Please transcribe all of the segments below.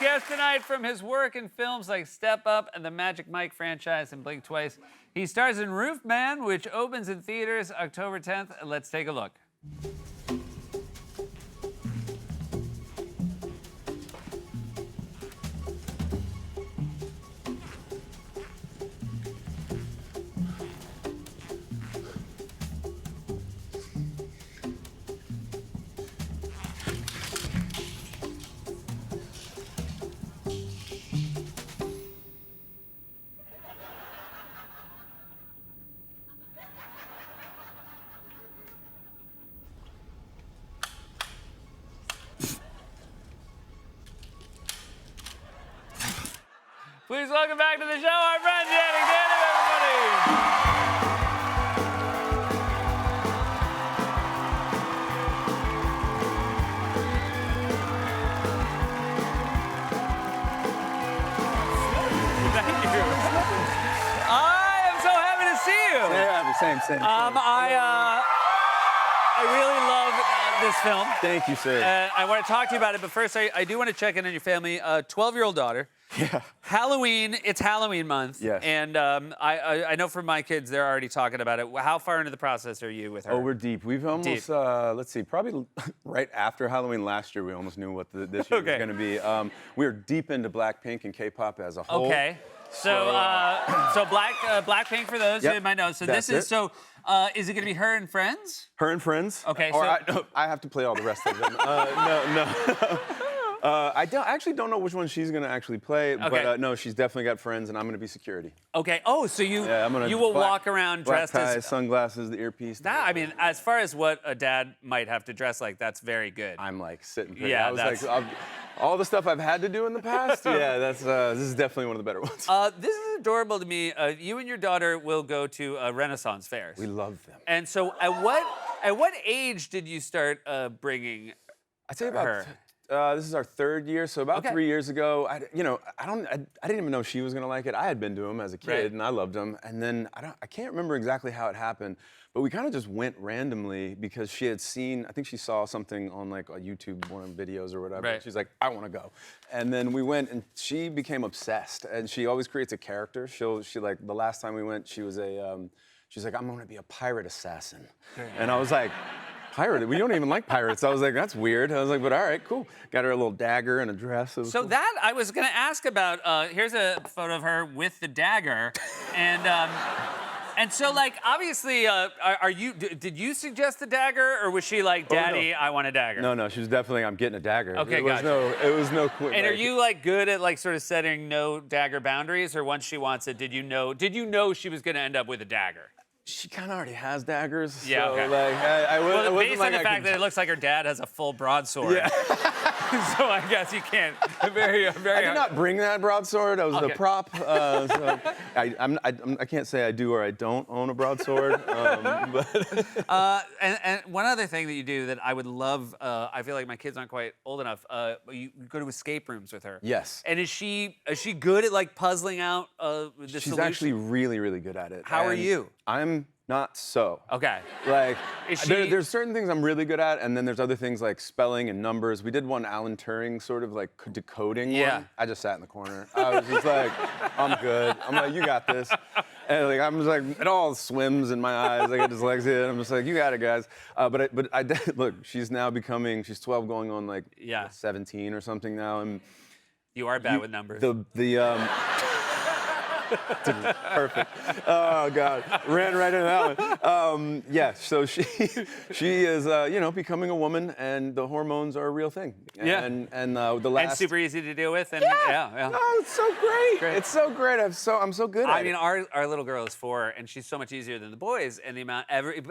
guest tonight from his work in films like Step Up and the Magic Mike franchise and Blink Twice. He stars in Roof Man, which opens in theaters October 10th. Let's take a look. Please welcome back to the show our friend Channing Tatum, everybody. Thank you. I am so happy to see you. Yeah, same. I really love this film. Thank you, sir. I want to talk to you about it, but first, I do want to check in on your family. 12-year-old daughter. Yeah. Halloween, it's Halloween month. Yes. And I know for my kids, they're already talking about it. How far into the process are you with her? Oh, we're deep. We've almost, Deep. let's see, probably right after Halloween last year, we almost knew what this year was going to be. We're deep into Blackpink and K-pop as a whole. Okay. So Blackpink for those Yep, who might know. So that's this is it. so. Is it going to be her and friends? Her and friends. Okay, Or so- I have to play all the rest of them. No. I actually don't know which one she's going to actually play, Okay. but no, she's definitely got friends, and I'm going to be security. Okay. Oh, so you will walk around dressed black tie, as. sunglasses, the earpiece. That, I mean, as far as what a dad might have to dress like, that's very good. I'm like sitting pretty. Yeah, I was like, all the stuff I've had to do in the past. Yeah, this is definitely one of the better ones. This is adorable to me. You and your daughter will go to Renaissance fairs. We love them. And so, at what age did you start bringing I'd say about her? This is our third year, so about Okay. 3 years ago, I didn't even know she was gonna like it. I had been to them as a kid, Right. and I loved them. And then I can't remember exactly how it happened, but we kind of just went randomly because she had seen, I think she saw something on like a YouTube, one of the videos or whatever. Right. She's like, I want to go. And then we went, and she became obsessed. And she always creates a character. She like the last time we went, she was she's like, I'm gonna be a pirate assassin. And I was like, pirate? We don't even like pirates. I was like, that's weird. I was like, but all right, cool. Got her a little dagger and a dress. It was So cool. that I was going to ask about. Here's a photo of her with the dagger, and so like obviously, did you suggest the dagger, or was she like, Daddy, I want a dagger? No, she was definitely, I'm getting a dagger. Okay, it was gotcha. it was no And are you like good at like sort of setting no dagger boundaries, or once she wants it, did you know she was going to end up with a dagger? She kind of already has daggers. Yeah, so, okay. like, I Well, wasn't based like on the I fact could- that it looks like her dad has a full broadsword. Yeah. So I guess you can't. Very. I did not bring that broadsword. I was Okay. the prop. So I can't say I do or I don't own a broadsword. But And one other thing that you do that I would love, I feel like my kids aren't quite old enough. You go to escape rooms with her. Yes. And is she good at like puzzling out the she's solution? actually really, really good at it. How are And you? I'm not so. Okay. Like, Is there's certain things I'm really good at, and then there's other things like spelling and numbers. We did one Alan Turing sort of like decoding Yeah. one. I just sat in the corner. I was just like, I'm good. I'm like, you got this. And like, I'm just like, it all swims in my eyes. I got dyslexia, and I'm just like, you got it, guys. But I did, look, she's now she's 12 going on like 17 or something now. And You are bad with numbers. Perfect. Oh God, ran right into that one. Yeah, so she is becoming a woman, and the hormones are a real thing. Yeah. And the last. And super easy to deal with. And yeah. Oh, it's so great. It's so great. I'm so good at it. I mean, our little girl is 4, and she's so much easier than the boys. And the amount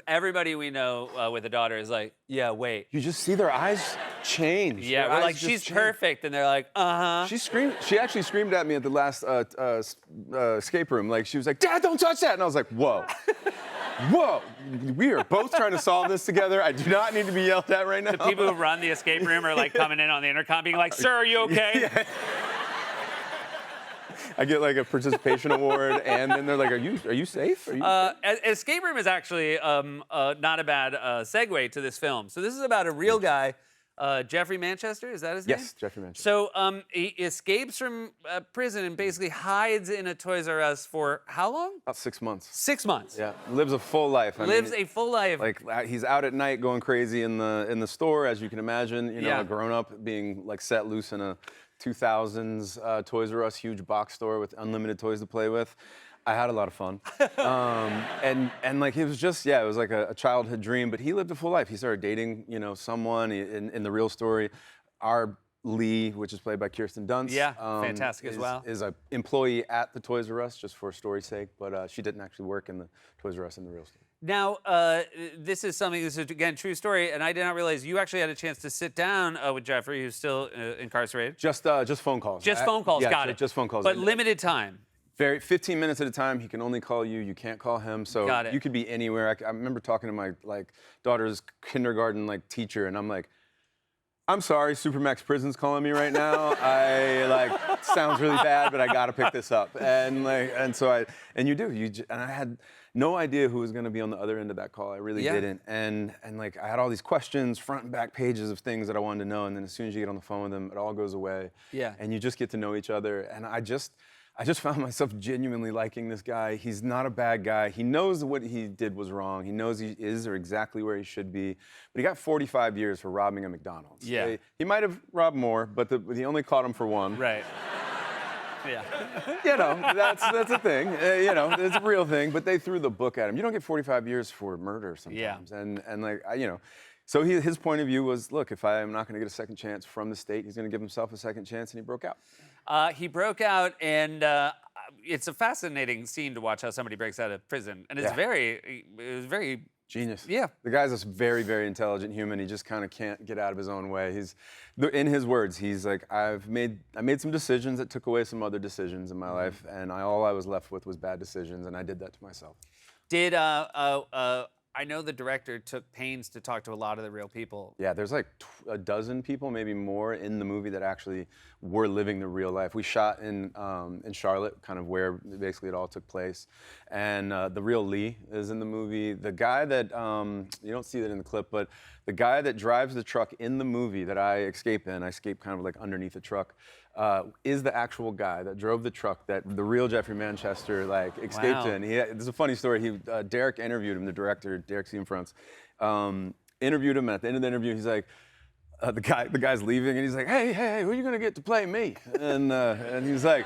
everybody we know with a daughter is like, yeah, wait. You just see their eyes change. Yeah, Their we're eyes like, just she's change. perfect, and they're like, She screamed. She actually screamed at me at the last escape room. Like she was like, "Dad, don't touch that!" And I was like, "Whoa, whoa! We are both trying to solve this together. I do not need to be yelled at right now." The people who run the escape room are like coming in on the intercom, being like, "Sir, are you okay?" Yeah. I get like a participation award, and then they're like, "Are you safe? Are you?" Escape Room is actually not a bad segue to this film. So this is about a real guy Jeffrey Manchester, is that his name? Yes, Jeffrey Manchester. So he escapes from prison and basically hides in a Toys R Us for how long? About 6 months. 6 months. Yeah, lives a full life. Lives a full life. Like he's out at night going crazy in the store, as you can imagine. You know, Yeah. a grown up being like set loose in a 2000s Toys R Us huge box store with unlimited toys to play with. I had a lot of fun. And like it was just, yeah, it was like a childhood dream, but he lived a full life. He started dating, you know, someone in the real story. Our Lee, which is played by Kirsten Dunst. Yeah, fantastic as well. Is an employee at the Toys R Us, just for story's sake, but she didn't actually work in the Toys R Us in the real story. Now, this is again, true story, and I did not realize you actually had a chance to sit down with Jeffrey, who's still incarcerated. Just phone calls. Just phone calls, Yeah, got it. Just phone calls. But limited time. 15 minutes at a time. He can only call you. You can't call him. So Got it. you could be anywhere. I remember talking to my daughter's kindergarten teacher, and I'm like, I'm sorry, Supermax Prison's calling me right now. Sounds really bad, but I gotta pick this up. And you do. And I had no idea who was gonna be on the other end of that call. I really didn't. And I had all these questions, front and back pages of things that I wanted to know. And then as soon as you get on the phone with them, it all goes away. Yeah. And you just get to know each other. And I just found myself genuinely liking this guy. He's not a bad guy. He knows what he did was wrong. He knows he is or exactly where he should be. But he got 45 years for robbing a McDonald's. Yeah. He might have robbed more, but he only caught him for one. Right. Yeah. You know, that's a thing. You know, it's a real thing. But they threw the book at him. You don't get 45 years for murder sometimes. Yeah. You know. So his point of view was, look, if I am not going to get a second chance from the state, he's going to give himself a second chance, and he broke out. He broke out, and it's a fascinating scene to watch how somebody breaks out of prison, and it's it was very genius. Yeah. The guy's a very, very intelligent human. He just kind of can't get out of his own way. In his words, he's like, I made some decisions that took away some other decisions in my life, and all I was left with was bad decisions, and I did that to myself. Did I know the director took pains to talk to a lot of the real people. Yeah, there's like a dozen people, maybe more, in the movie that actually were living the real life. We shot in Charlotte, kind of where basically it all took place. And the real Lee is in the movie. The guy that, you don't see that in the clip, but the guy that drives the truck in the movie that I escape in, I escape kind of like underneath the truck, is the actual guy that drove the truck that the real Jeffrey Manchester escaped in. There's a funny story. Derek interviewed him, the director, Derek Cianfrance, interviewed him, and at the end of the interview, he's like, the guy's leaving, and he's like, hey, who are you gonna get to play me? And he's like,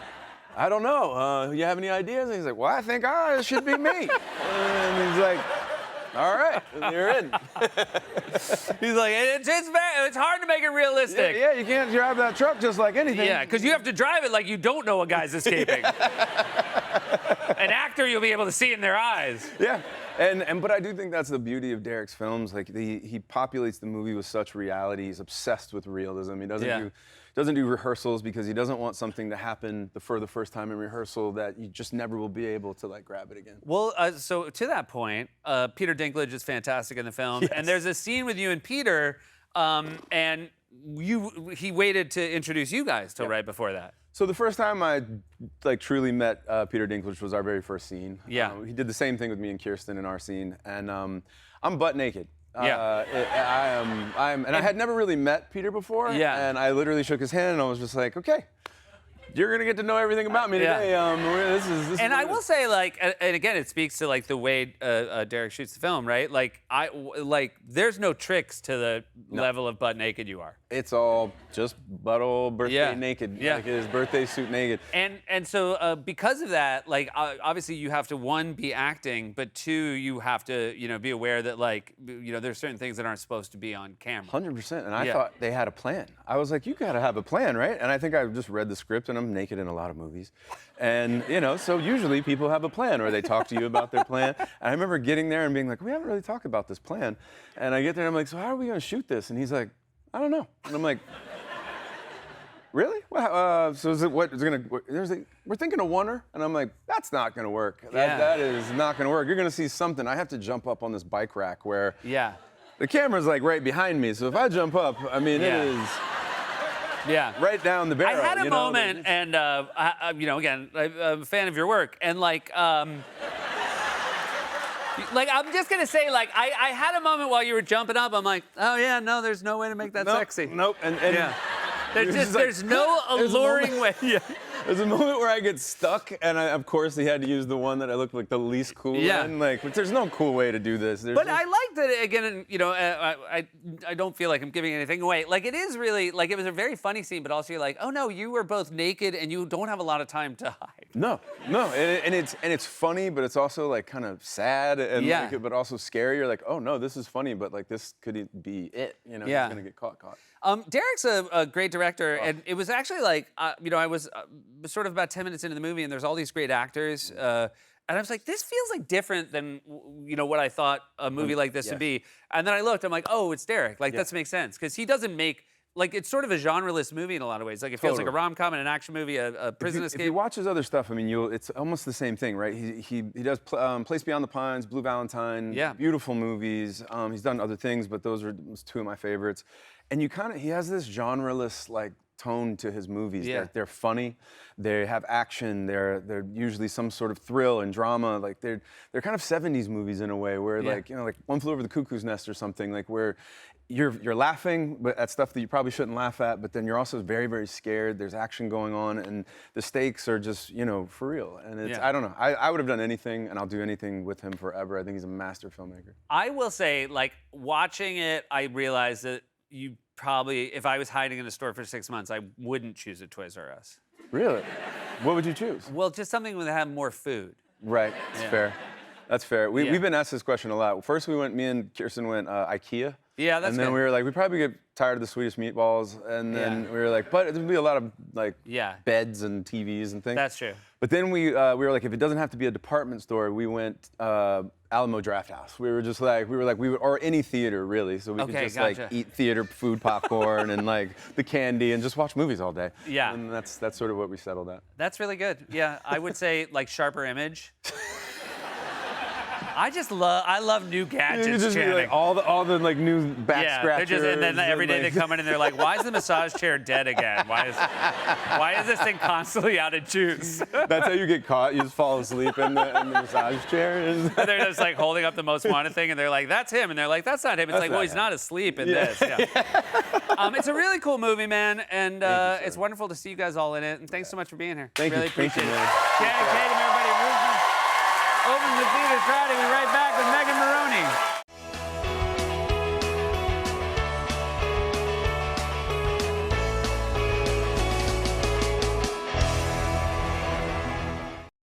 I don't know. You have any ideas? And he's like, well, I think it should be me. And he's like, all right, you're in. He's like, it's hard to make it realistic. Yeah, you can't drive that truck just like anything. Yeah, because you have to drive it like you don't know a guy's escaping. An actor, you'll be able to see in their eyes. Yeah, but I do think that's the beauty of Derek's films. Like he populates the movie with such reality. He's obsessed with realism. He doesn't do rehearsals because he doesn't want something to happen for the first time in rehearsal that you just never will be able to grab it again. Well, so to that point, Peter Dinklage is fantastic in the film, Yes. and there's a scene with you and Peter, and he waited to introduce you guys till right before that. So the first time I truly met Peter Dinklage was our very first scene. Yeah. He did the same thing with me and Kirsten in our scene, and I'm butt naked. Yeah. And I had never really met Peter before. Yeah. And I literally shook his hand, and I was just like, okay, you're gonna get to know everything about me today. This is And I will say, and again, it speaks to the way Derek shoots the film, right? There's no tricks to the level of butt naked you are. It's all just butthole birthday naked. Yeah. Like his birthday suit naked. And so because of that, obviously you have to, one, be acting, but two, you have to, be aware that there's certain things that aren't supposed to be on camera. 100%. And I thought they had a plan. I was like, you gotta have a plan, right? And I think I just read the script, and I'm naked in a lot of movies. And, so usually people have a plan, or they talk to you about their plan. And I remember getting there and being like, we haven't really talked about this plan. And I get there and I'm like, so how are we gonna shoot this? And he's like, I don't know. And I'm like, really? Well, so is it what is it gonna? We're thinking a oneer, and I'm like, that's not gonna work. That is not gonna work. You're gonna see something. I have to jump up on this bike rack where the camera's right behind me. So if I jump up, it is right down the barrel. I had a moment, and again, I'm a fan of your work, and Like, I'm just gonna say, like, I had a moment while you were jumping up. I'm like, oh yeah, no, there's no way to make that sexy. Nope. And Yeah. There's You're just, like, there's no there's a alluring way. Yeah. There's a moment where I get stuck, and of course he had to use the one that I look like the least cool Yeah. in. Like, but there's no cool way to do this. There's But just- I like that again. You know, I don't feel like I'm giving anything away. Like it is really like it was a very funny scene, but also you're like, oh no, you were both naked and you don't have a lot of time to hide. No, and it's funny, but it's also like kind of sad and Yeah. like, but also scary. You're like, oh no, this is funny, but like this could be it. You know, Yeah. he's gonna get caught. Derek's a great director, and it was actually like, you know, I was sort of about 10 minutes into the movie, and there's all these great actors, and I was like, this feels like different than, you know, what I thought a movie like this would be. And then I looked, I'm like, oh, it's Derek. Like, that makes sense, because he doesn't make, like, it's sort of a genreless movie in a lot of ways. Like, it feels like a rom-com and an action movie, a prison If escape. you watch his other stuff, I mean, it's almost the same thing, right? He does Place Beyond the Pines, Blue Valentine, beautiful movies. He's done other things, but those are two of my favorites. And he has this genreless like tone to his movies. Yeah. They're funny, they have action, they're usually some sort of thrill and drama. Like they're kind of 70s movies in a way, where like, you know, like One Flew Over the Cuckoo's Nest or something, like where you're laughing but at stuff that you probably shouldn't laugh at, but then you're also very, very scared. There's action going on, and the stakes are just, you know, for real. And it's, I don't know, I would have done anything, and I'll do anything with him forever. I think he's a master filmmaker. I will say, like, watching it, I realized that you probably, if I was hiding in a store for 6 months, I wouldn't choose a Toys R Us. Really? What would you choose? Well, just something that had more food. Right, that's fair. That's fair. We've been asked this question a lot. First me and Kirsten went IKEA. Yeah, that's And then good. we were like, we probably get tired of the Swedish meatballs. And then we were like, but there'd be a lot of like beds and TVs and things. That's true. But then we were like, if it doesn't have to be a department store, we went Alamo Drafthouse. We would, or any theater really, so we could just like eat theater food, popcorn, and like the candy, and just watch movies all day. Yeah. And that's sort of what we settled at. That's really good. Yeah, I would say like Sharper Image. I love new gadgets. You just be chanting. like all the like new back scratchers. And then every day they come in and they're like, "Why is the massage chair dead again? Why is this thing constantly out of juice?" That's how you get caught. You just fall asleep in the massage chair. And they're just like holding up the most wanted thing, and they're like, "That's him," and they're like, "That's not him." It's like, well, he's not asleep in this. Yeah. It's a really cool movie, man, and it's wonderful to see you guys all in it. And thanks so much for being here. Thank really you. Thank you, appreciate it. man. Channing Tatum, everybody. Open the theater Friday. We'll be right back with Megan Maroney.